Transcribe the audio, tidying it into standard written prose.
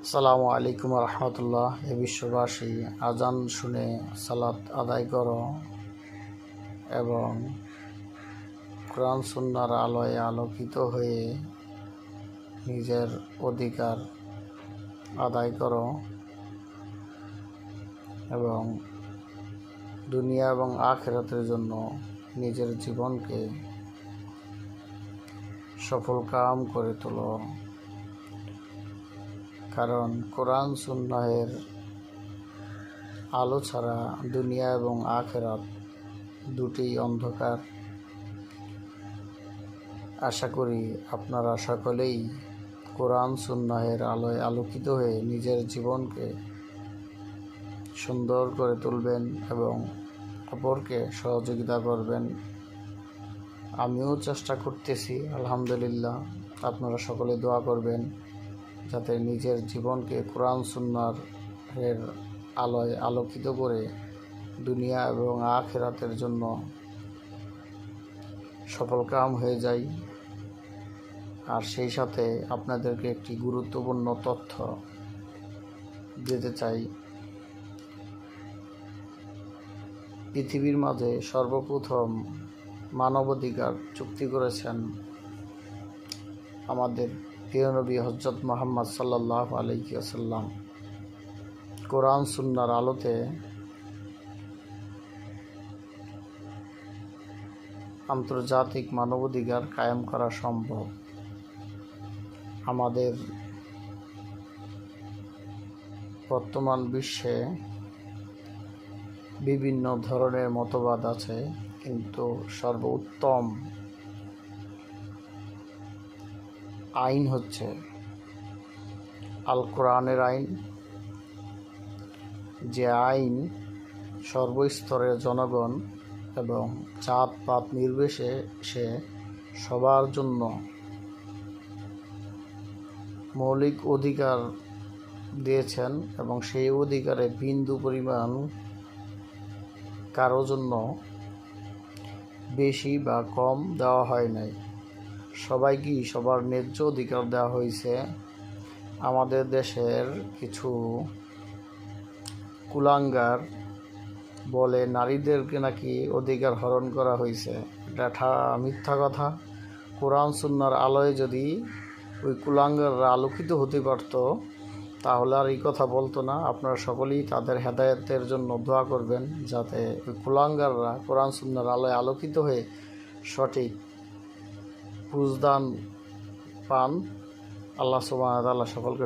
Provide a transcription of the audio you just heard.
আসসালামু আলাইকুম রহমতুল্লাহ। এ বিশ্ববাসী, আজান শুনে সালাত আদায় করো এবং কোরআন সুন্নাহর আলোয় আলোকিত হয়ে নিজের অধিকার আদায় করো এবং দুনিয়া এবং আখিরাতের জন্য নিজের জীবনকে সফল কাম করে তোলো। কারণ কোরআন সুন্নাহের আলো ছাড়া দুনিয়া এবং আখিরাত দুটি অন্ধকার। আশা করি আপনারা সকলেই কোরআন সুন্নাহের আলোয় আলোকিত হয়ে নিজের জীবনকে সুন্দর করে তুলবেন এবং অপরকে সহযোগিতা করবেন। আমিও চেষ্টা করতেছি, আলহামদুলিল্লাহ। আপনারা সকলে দোয়া করবেন যাতে নিজের জীবনকে কোরআন সুন্নাহের আলোয় আলোকিত করে দুনিয়া এবং আখিরাতের জন্য সফলকাম হয়ে যায়। আর সেই সাথে আপনাদেরকে একটি গুরুত্বপূর্ণ তথ্য দিতে চাই। পৃথিবীর মাঝে সর্বপ্রথম মানবাধিকার চুক্তি করেছেন আমাদের প্রিয় নবী হযরত মুহাম্মদ সাল্লাল্লাহু আলাইহি ওয়াসাল্লাম। কোরআন সুন্নাহর আলোতে আন্তর্জাতিক মানবাধিকার কায়েম করা সম্ভব। আমাদের বর্তমান বিশ্বে বিভিন্ন ধরনের মতবাদ আছে, কিন্তু সর্বোত্তম আইন হচ্ছে আল কোরআনের আইন, যে আইন সর্বস্তরের জনগণ এবং জাতপাত নির্বিশেষে সবার জন্য মৌলিক অধিকার দিয়েছেন এবং সেই অধিকারে বিন্দু পরিমাণ কারো জন্য বেশি বা কম দেওয়া হয় নাই। সবাইকেই সবার ন্যায্য অধিকার দেওয়া হয়েছে। আমাদের দেশের কিছু কুলাঙ্গার বলে নারীদেরকে নাকি অধিকার হরণ করা হয়েছে। এটা মিথ্যা কথা। কোরআন সুন্নাহর আলোয় যদি ওই কুলাঙ্গাররা আলোকিত হতে পারত তাহলে আর এই কথা বলতো না। আপনারা সকলেই তাদের হেদায়েতের জন্য দোয়া করবেন যাতে ওই কুলাঙ্গাররা কোরআন সুন্নাহর আলোয় আলোকিত হয়ে সঠিক বুঝদান পান। আল্লাহ সুবহানাহু ওয়া তাআলা সকলকে